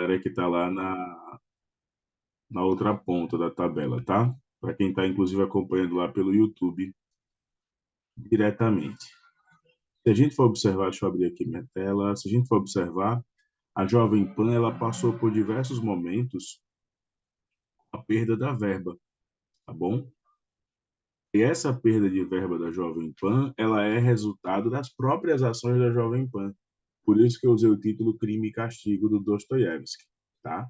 galera que está lá na outra ponta da tabela, tá? Para quem está, inclusive, acompanhando lá pelo YouTube diretamente. Se a gente for observar, deixa eu abrir aqui minha tela, se a gente for observar, a Jovem Pan ela passou por diversos momentos a perda da verba, tá bom? E essa perda de verba da Jovem Pan, ela é resultado das próprias ações da Jovem Pan. Por isso que eu usei o título Crime e Castigo do Dostoiévski, tá?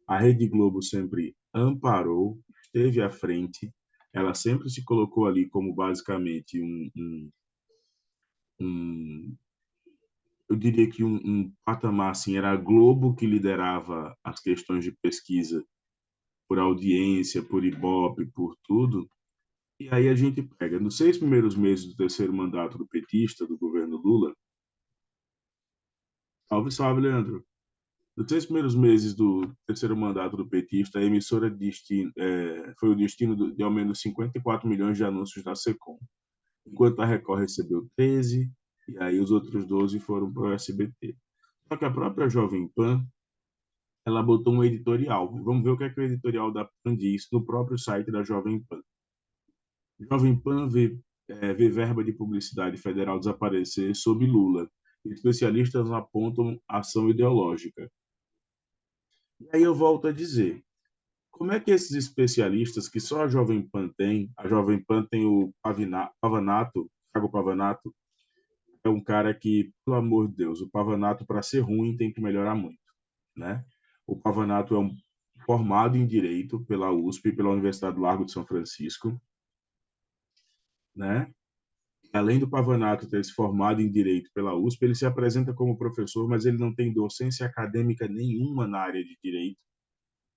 A Rede Globo sempre amparou, esteve à frente, ela sempre se colocou ali como basicamente um eu diria que um patamar assim, era a Globo que liderava as questões de pesquisa por audiência, por Ibope, por tudo. E aí a gente pega, nos 6 primeiros meses do terceiro mandato do petista, do governo Lula, salve, salve, Leandro. Nos 6 primeiros meses do terceiro mandato do petista, a emissora foi o destino de ao menos 54 milhões de anúncios da Secom, enquanto a Record recebeu 13, e aí os outros 12 foram para o SBT. Só que a própria Jovem Pan, ela botou um editorial. Vamos ver o que é que o editorial da Pan diz no próprio site da Jovem Pan. Jovem Pan vê verba de publicidade federal desaparecer sob Lula. Especialistas apontam ação ideológica. E aí eu volto a dizer, como é que esses especialistas, que só a Jovem Pan tem, a Jovem Pan tem o Pavanato, Thiago Pavanato, é um cara que, pelo amor de Deus, o Pavanato, para ser ruim, tem que melhorar muito, né? O Pavanato é um formado em Direito pela USP, pela Universidade do Largo de São Francisco, né? Além do Pavanato ter se formado em Direito pela USP, ele se apresenta como professor, mas ele não tem docência acadêmica nenhuma na área de Direito,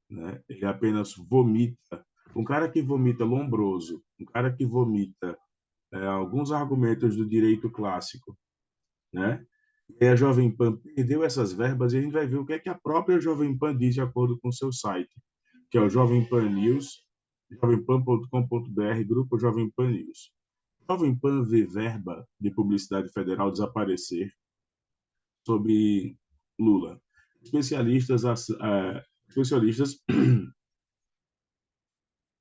né? Ele apenas vomita. Um cara que vomita Lombroso, um cara que vomita alguns argumentos do direito clássico, né? E a Jovem Pan perdeu essas verbas e a gente vai ver o que é que a própria Jovem Pan diz de acordo com o seu site, que é o Jovem Pan News, jovempan.com.br, grupo Jovem Pan News. Jovem Pan vê verba de publicidade federal desaparecer sob Lula. Especialistas, especialistas,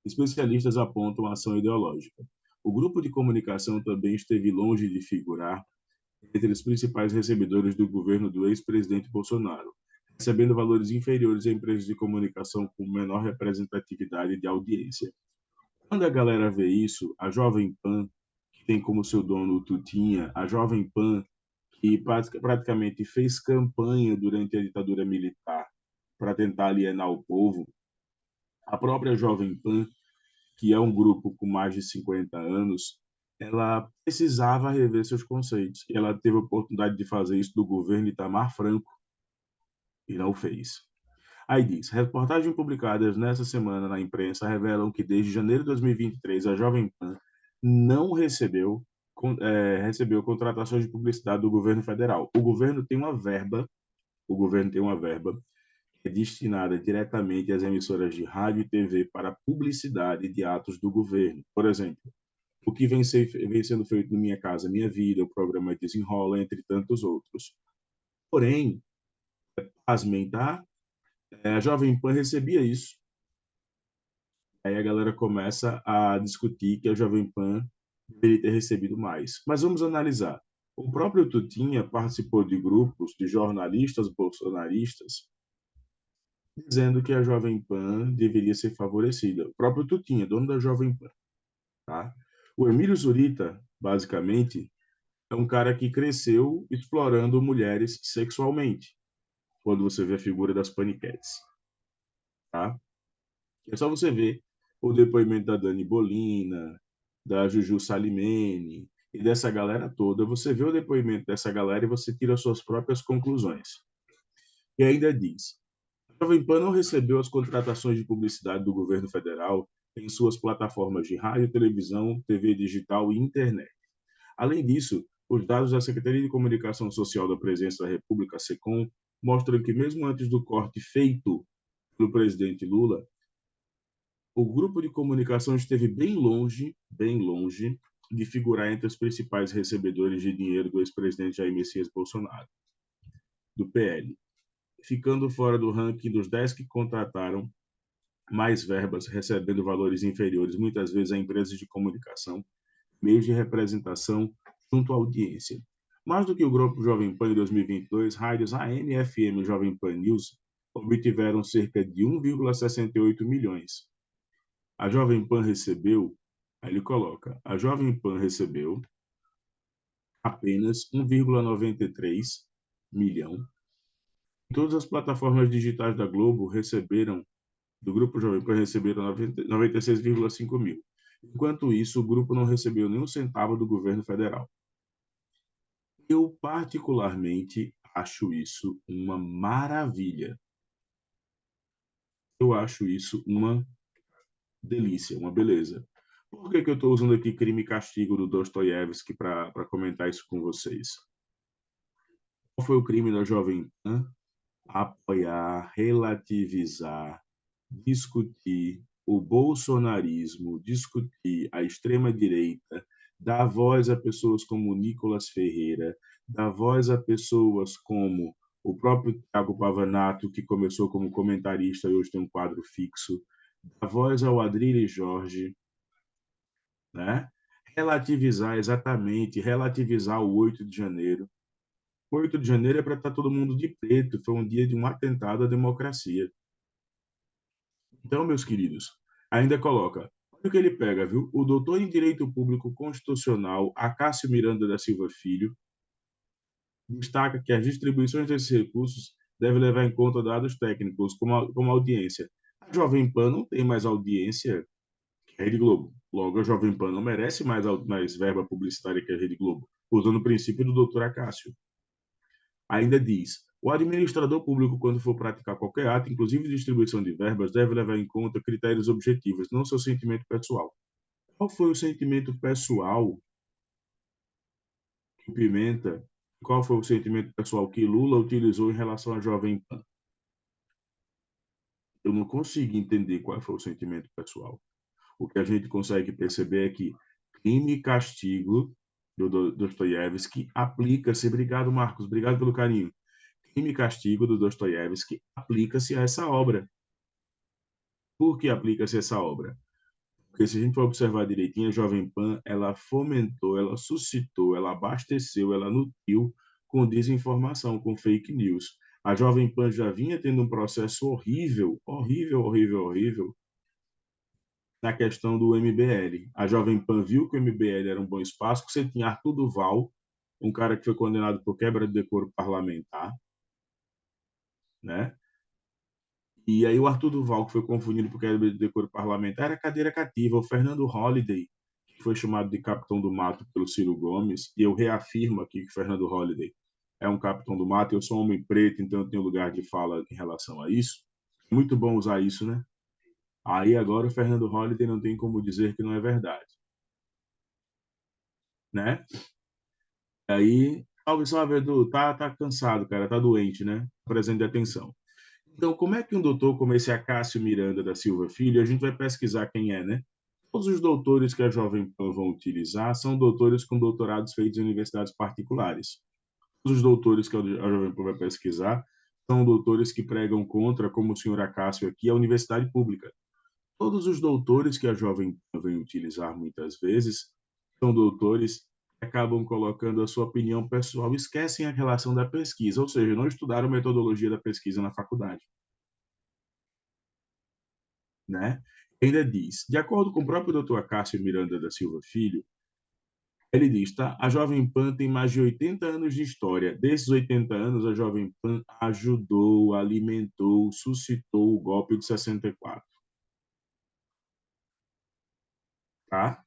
especialistas apontam a ação ideológica. O grupo de comunicação também esteve longe de figurar entre os principais recebedores do governo do ex-presidente Bolsonaro, recebendo valores inferiores a empresas de comunicação com menor representatividade de audiência. Quando a galera vê isso, a Jovem Pan, que tem como seu dono o Tutinha, a Jovem Pan, que praticamente fez campanha durante a ditadura militar para tentar alienar o povo, a própria Jovem Pan, que é um grupo com mais de 50 anos, ela precisava rever seus conceitos. E ela teve a oportunidade de fazer isso do governo Itamar Franco e não fez. Aí diz, reportagens publicadas nessa semana na imprensa revelam que desde janeiro de 2023 a Jovem Pan não recebeu contratações de publicidade do governo federal. O governo tem uma verba que é destinada diretamente às emissoras de rádio e TV para publicidade de atos do governo. Por exemplo, o que vem sendo feito no Minha Casa Minha Vida, o programa Desenrola, entre tantos outros. Porém, pasmem, tá? A Jovem Pan recebia isso. Aí a galera começa a discutir que a Jovem Pan deveria ter recebido mais. Mas vamos analisar. O próprio Tutinha participou de grupos de jornalistas bolsonaristas dizendo que a Jovem Pan deveria ser favorecida. O próprio Tutinha, dono da Jovem Pan. Tá? O Emílio Zurita, basicamente, é um cara que cresceu explorando mulheres sexualmente, quando você vê a figura das paniquetes. Tá? É só você ver o depoimento da Dani Bolina, da Juju Salimene e dessa galera toda. Você vê o depoimento dessa galera e você tira suas próprias conclusões. E ainda diz: a Jovem Pan não recebeu as contratações de publicidade do governo federal em suas plataformas de rádio, televisão, TV digital e internet. Além disso, os dados da Secretaria de Comunicação Social da Presidência da República, SECOM, mostram que mesmo antes do corte feito pelo presidente Lula, o grupo de comunicação esteve bem longe de figurar entre os principais recebedores de dinheiro do ex-presidente Jair Messias Bolsonaro, do PL. ficando fora do ranking dos 10 que contrataram mais verbas, recebendo valores inferiores, muitas vezes, a empresas de comunicação, meios de representação junto à audiência. Mais do que o Grupo Jovem Pan em 2022, rádios AM e FM Jovem Pan News obtiveram cerca de 1,68 milhões. A Jovem Pan recebeu, aí ele coloca, a Jovem Pan recebeu apenas 1,93 milhão. Todas as plataformas digitais da Globo receberam, do Grupo Jovem Pan receberam 96,5 mil. Enquanto isso, o grupo não recebeu nenhum centavo do governo federal. Eu, particularmente, acho isso uma maravilha. Eu acho isso uma delícia, uma beleza. Por que eu estou usando aqui Crime e Castigo do Dostoiévski para comentar isso com vocês? Qual foi o crime da Jovem Pan? Apoiar, relativizar, discutir o bolsonarismo, discutir a extrema-direita, dar voz a pessoas como Nicolas Ferreira, dar voz a pessoas como o próprio Thiago Pavanato, que começou como comentarista e hoje tem um quadro fixo, dar voz ao Adrilles Jorge, né? Relativizar exatamente, relativizar o 8 de janeiro. O 8 de janeiro é para estar todo mundo de preto, foi um dia de um atentado à democracia. Então, meus queridos, ainda coloca, olha o que ele pega, viu? O doutor em Direito Público Constitucional, Acácio Miranda da Silva Filho, destaca que as distribuições desses recursos devem levar em conta dados técnicos, como audiência. A Jovem Pan não tem mais audiência que a Rede Globo. Logo, a Jovem Pan não merece mais verba publicitária que a Rede Globo, usando o princípio do doutor Acácio. Ainda diz: o administrador público, quando for praticar qualquer ato, inclusive distribuição de verbas, deve levar em conta critérios objetivos, não seu sentimento pessoal. Qual foi o sentimento pessoal que Pimenta, qual foi o sentimento pessoal que Lula utilizou em relação à Jovem Pan? Eu não consigo entender qual foi o sentimento pessoal. O que a gente consegue perceber é que crime e castigo do Dostoiévski aplica-se. Obrigado, Marcos, obrigado pelo carinho. Crime e Castigo, do Dostoiévski, aplica-se a essa obra. Por que aplica-se essa obra? Porque se a gente for observar direitinho, a Jovem Pan, ela fomentou, ela suscitou, ela abasteceu, ela nutriu com desinformação, com fake news. A Jovem Pan já vinha tendo um processo horrível, horrível, horrível, horrível, na questão do MBL. A Jovem Pan viu que o MBL era um bom espaço, que você tinha Arthur Duval, um cara que foi condenado por quebra de decoro parlamentar, né? E aí o Arthur Duval, que foi confundido por quebra de decoro parlamentar, era cadeira cativa. O Fernando Holliday, que foi chamado de capitão do mato pelo Ciro Gomes, e eu reafirmo aqui que o Fernando Holliday é um capitão do mato, eu sou um homem preto, então eu tenho lugar de fala em relação a isso. Muito bom usar isso, né? Aí agora o Fernando Holliday não tem como dizer que não é verdade, né? Aí, salve, Edu, tá cansado, cara, tá doente, né? Presente de atenção. Então, como é que um doutor como esse Acácio Miranda da Silva Filho, a gente vai pesquisar quem é, né? Todos os doutores que a Jovem Pan vão utilizar são doutores com doutorados feitos em universidades particulares. Todos os doutores que a Jovem Pan vai pesquisar são doutores que pregam contra, como o senhor Acácio aqui, a universidade pública. Todos os doutores que a Jovem Pan vem utilizar muitas vezes são doutores que acabam colocando a sua opinião pessoal, esquecem a relação da pesquisa, ou seja, não estudaram metodologia da pesquisa na faculdade, né? Ainda diz, de acordo com o próprio Dr. Acácio Miranda da Silva Filho, ele diz, tá? A Jovem Pan tem mais de 80 anos de história. Desses 80 anos, a Jovem Pan ajudou, alimentou, suscitou o golpe de 64, tá?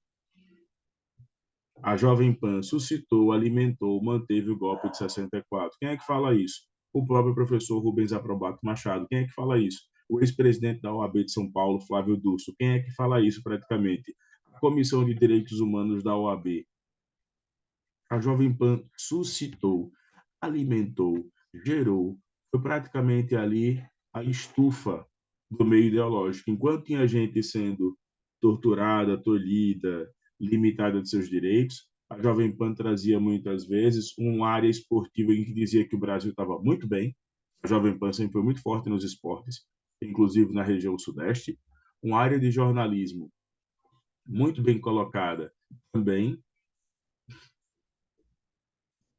A Jovem Pan suscitou, alimentou, manteve o golpe de 64. Quem é que fala isso? O próprio professor Rubens Aprobato Machado. Quem é que fala isso? O ex-presidente da OAB de São Paulo, Flávio Dúcio. Quem é que fala isso praticamente? A Comissão de Direitos Humanos da OAB. A Jovem Pan suscitou, alimentou, gerou, foi praticamente ali a estufa do meio ideológico. Enquanto tinha gente sendo torturada, tolhida, limitada de seus direitos, a Jovem Pan trazia muitas vezes uma área esportiva em que dizia que o Brasil estava muito bem, A Jovem Pan sempre foi muito forte nos esportes, inclusive na região sudeste. Uma área de jornalismo muito bem colocada também.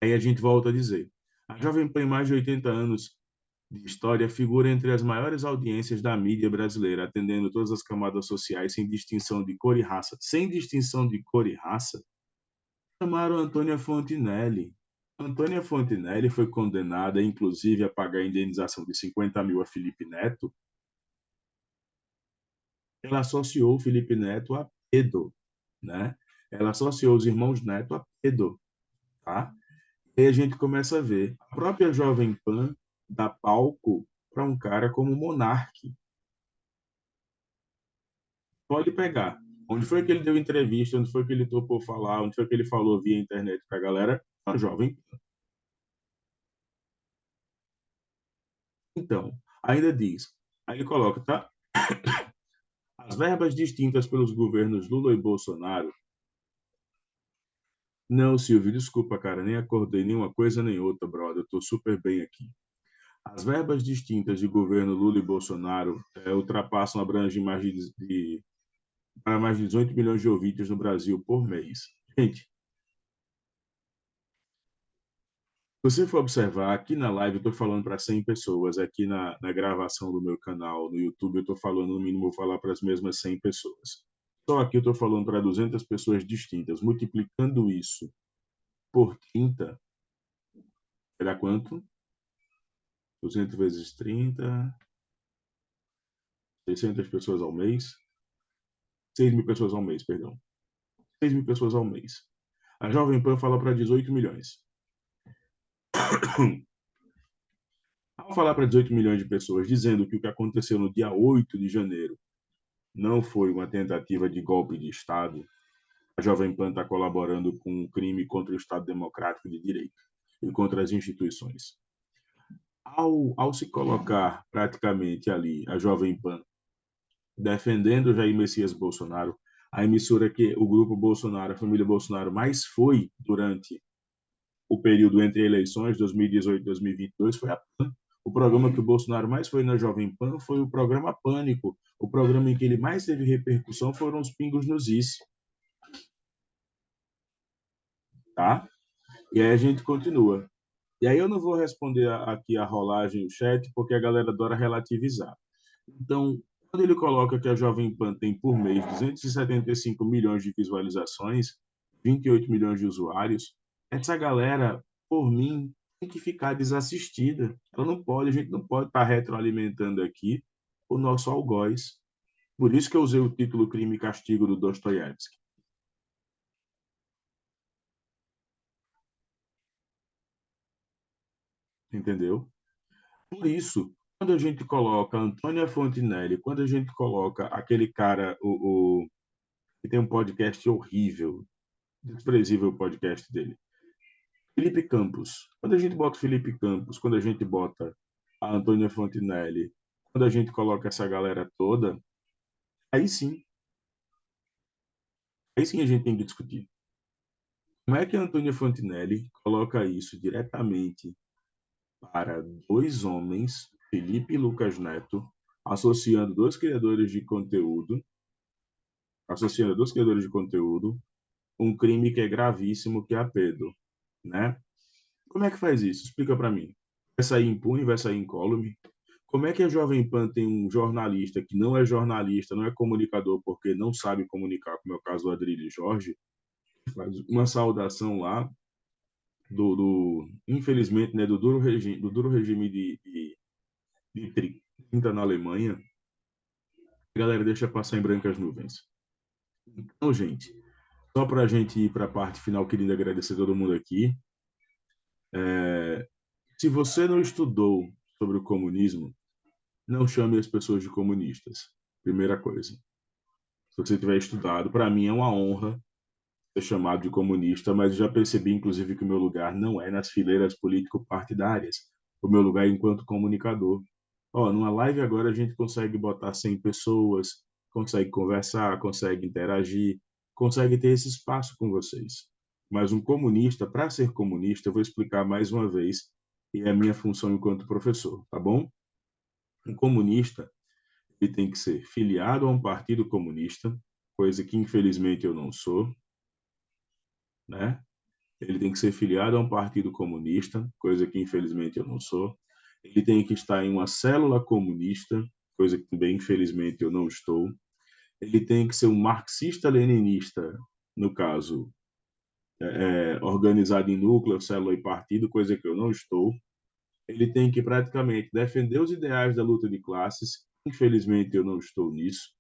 Aí a gente volta a dizer, a Jovem Pan, em mais de 80 anos de história, figura entre as maiores audiências da mídia brasileira, atendendo todas as camadas sociais, sem distinção de cor e raça. Sem distinção de cor e raça, chamaram Antônia Fontinelli. Antônia Fontinelli foi condenada, inclusive, a pagar a indenização de 50 mil a Felipe Neto. Ela associou Felipe Neto a Pedro, né? Ela associou os irmãos Neto a Pedro, tá? E aí a gente começa a ver a própria Jovem Pan dá palco para um cara como Monark. Pode pegar. Onde foi que ele deu entrevista? Onde foi que ele topou falar? Onde foi que ele falou via internet para a galera? A Jovem Pan. Então, ainda diz, aí ele coloca, tá? As verbas distintas pelos governos Lula e Bolsonaro. Não, Silvio, desculpa, cara, nem acordei nenhuma coisa nem outra, brother. Eu tô super bem aqui. As verbas distintas de governo Lula e Bolsonaro ultrapassam, abrangem para mais de 18 milhões de ouvintes no Brasil por mês. Gente, se você for observar, aqui na live eu estou falando para 100 pessoas, aqui na gravação do meu canal no YouTube eu estou falando, no mínimo, vou falar para as mesmas 100 pessoas. Só aqui eu estou falando para 200 pessoas distintas. Multiplicando isso por 30, vai dar quanto? 200 vezes 30, 600 pessoas ao mês. 6 mil pessoas ao mês, perdão. 6 mil pessoas ao mês. A Jovem Pan fala para 18 milhões. Ao falar para 18 milhões de pessoas, dizendo que o que aconteceu no dia 8 de janeiro não foi uma tentativa de golpe de Estado, a Jovem Pan está colaborando com um crime contra o Estado Democrático de Direito e contra as instituições. Ao se colocar praticamente ali a Jovem Pan defendendo Jair Messias Bolsonaro, a emissora que o grupo Bolsonaro, a família Bolsonaro mais foi durante o período entre eleições, 2018 e 2022, foi a PAN. O programa que o Bolsonaro mais foi na Jovem Pan foi o programa Pânico. O programa em que ele mais teve repercussão foram os Pingos nos Is. Tá? E aí a gente continua. E aí eu não vou responder aqui a rolagem, o chat, porque a galera adora relativizar. Então, quando ele coloca que a Jovem Pan tem por mês 275 milhões de visualizações, 28 milhões de usuários, essa galera, por mim, tem que ficar desassistida. Ela não pode, a gente não pode estar retroalimentando aqui o nosso algoz. Por isso que eu usei o título Crime e Castigo do Dostoiévski. Entendeu? Por isso, quando a gente coloca Antônia Fontinelli, quando a gente coloca aquele cara, que tem um podcast horrível, desprezível o podcast dele, Felipe Campos. Quando a gente bota o Felipe Campos, quando a gente bota a Antônia Fontinelli, quando a gente coloca essa galera toda, aí sim, aí sim a gente tem que discutir. Como é que a Antônia Fontinelli coloca isso diretamente para dois homens, Felipe e Lucas Neto, associando dois criadores de conteúdo, associando dois criadores de conteúdo, um crime que é gravíssimo, que é a Pedro, né? Como é que faz isso? Explica para mim. Vai sair impune, vai sair incólume? Como é que a Jovem Pan tem um jornalista que não é jornalista, não é comunicador porque não sabe comunicar, como é o caso do Adrilho Jorge, faz uma saudação lá infelizmente, né, do duro regime de 30 na Alemanha, a galera deixa passar em brancas nuvens. Então, gente, só para a gente ir para a parte final, queria agradecer a todo mundo aqui. Se você não estudou sobre o comunismo, não chame as pessoas de comunistas. Primeira coisa. Se você tiver estudado, para mim é uma honra ser chamado de comunista, mas já percebi, inclusive, que o meu lugar não é nas fileiras político-partidárias. O meu lugar é enquanto comunicador. Ó, numa live agora a gente consegue botar 100 pessoas, consegue conversar, consegue interagir, consegue ter esse espaço com vocês. Mas um comunista, para ser comunista, eu vou explicar mais uma vez, e é a minha função enquanto professor, tá bom? Um comunista, ele tem que ser filiado a um partido comunista, coisa que infelizmente eu não sou, né? Ele tem que ser filiado a um partido comunista, coisa que infelizmente eu não sou. Ele tem que estar em uma célula comunista, coisa que também infelizmente eu não estou. Ele tem que ser um marxista-leninista, no caso, organizado em núcleo, célula e partido, coisa que eu não estou. Ele tem que praticamente defender os ideais da luta de classes, infelizmente eu não estou nisso.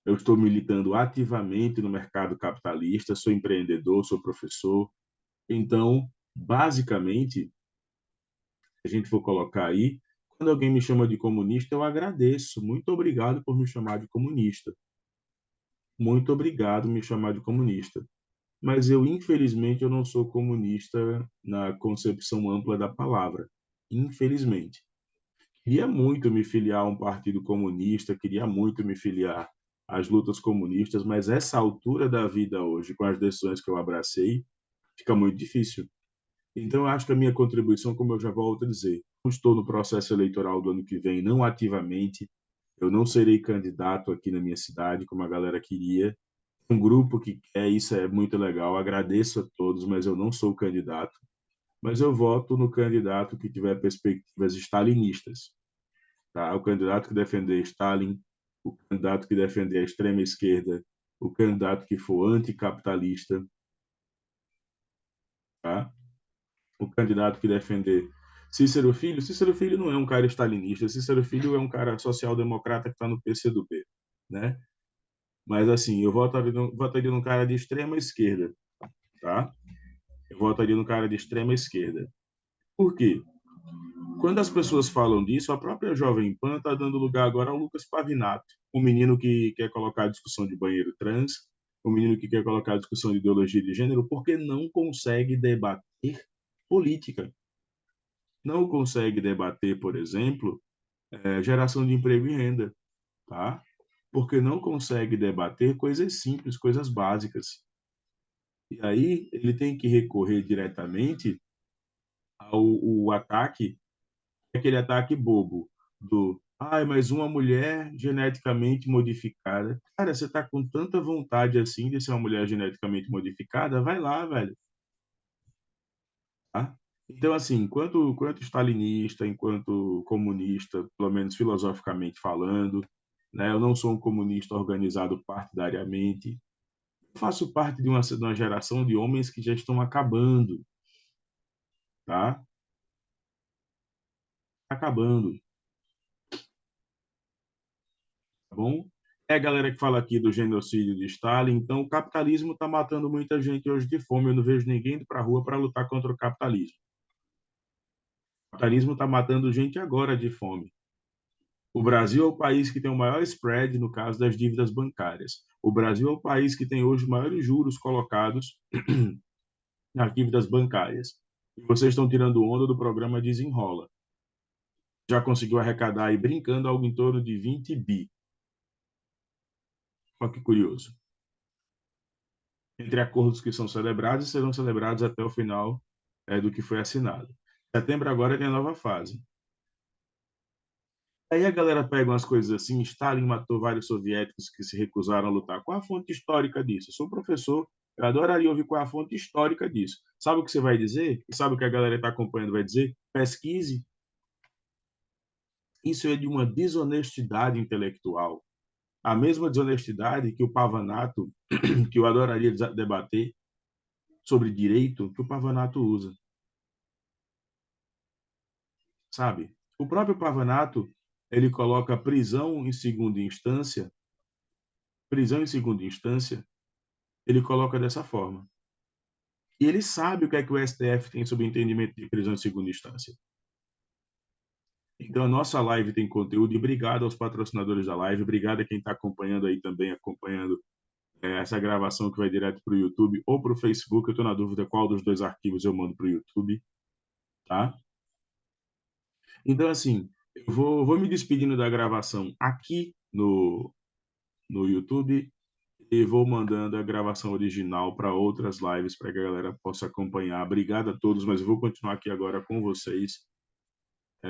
Eu estou militando ativamente no mercado capitalista, sou empreendedor, sou professor. Então, basicamente, se a gente for colocar aí, quando alguém me chama de comunista, eu agradeço. Muito obrigado por me chamar de comunista. Muito obrigado por me chamar de comunista. Mas eu, infelizmente, eu não sou comunista na concepção ampla da palavra. Infelizmente. Queria muito me filiar a um partido comunista, queria muito me filiar às lutas comunistas, mas essa altura da vida hoje, com as decisões que eu abracei, fica muito difícil. Então, eu acho que a minha contribuição, como eu já volto a dizer, não estou no processo eleitoral do ano que vem, não ativamente, eu não serei candidato aqui na minha cidade, como a galera queria. Um grupo que quer, isso é muito legal, agradeço a todos, mas eu não sou candidato. Mas eu voto no candidato que tiver perspectivas stalinistas, tá? O candidato que defender Stalin, o candidato que defender a extrema esquerda, o candidato que for anticapitalista, tá? O candidato que defender Cícero Filho não é um cara stalinista, Cícero Filho é um cara social-democrata que está no PCdoB, né? Mas assim, eu votaria num cara de extrema esquerda, tá? Eu votaria no cara de extrema esquerda. Por quê? Quando as pessoas falam disso, a própria Jovem Pan está dando lugar agora ao Lucas Pavinato, o menino que quer colocar a discussão de banheiro trans, o menino que quer colocar a discussão de ideologia de gênero, porque não consegue debater política. Não consegue debater, por exemplo, geração de emprego e renda, tá? Porque não consegue debater coisas simples, coisas básicas. E aí ele tem que recorrer diretamente ao ataque, aquele ataque bobo do mas uma mulher geneticamente modificada. Cara, você tá com tanta vontade assim de ser uma mulher geneticamente modificada? Vai lá, velho. Tá? Então, assim, enquanto stalinista, enquanto comunista, pelo menos filosoficamente falando, né, eu não sou um comunista organizado partidariamente. Eu faço parte de uma geração de homens que já estão acabando, tá? Acabando, tá bom? É a galera que fala aqui do genocídio de Stalin. Então, o capitalismo está matando muita gente hoje de fome. Eu não vejo ninguém indo para a rua para lutar contra o capitalismo. O capitalismo está matando gente agora de fome. O Brasil é o país que tem o maior spread no caso das dívidas bancárias. O Brasil é o país que tem hoje os maiores juros colocados nas dívidas bancárias. E vocês estão tirando onda do programa Desenrola. Já conseguiu arrecadar aí, brincando, algo em torno de 20 bi. Olha que curioso. Entre acordos que são celebrados e serão celebrados até o final do que foi assinado. Setembro agora tem a nova fase. Aí a galera pega umas coisas assim, Stalin matou vários soviéticos que se recusaram a lutar. Qual a fonte histórica disso? Eu sou professor, eu adoraria ouvir qual é a fonte histórica disso. Sabe o que você vai dizer? E sabe o que a galera que está acompanhando vai dizer? Pesquise. Isso é de uma desonestidade intelectual. A mesma desonestidade que o Pavanato, que eu adoraria debater sobre direito, que o Pavanato usa. Sabe? O próprio Pavanato, ele coloca prisão em segunda instância, ele coloca dessa forma. E ele sabe o que o STF tem sobre entendimento de prisão em segunda instância. Então, a nossa live tem conteúdo, e obrigado aos patrocinadores da live, obrigado a quem está acompanhando aí também, acompanhando essa gravação que vai direto para o YouTube ou para o Facebook. Eu estou na dúvida qual dos dois arquivos eu mando para o YouTube, tá? Então, assim, eu vou me despedindo da gravação aqui no YouTube. e vou mandando a gravação original para outras lives para que a galera possa acompanhar. Obrigado a todos, mas eu vou continuar aqui agora com vocês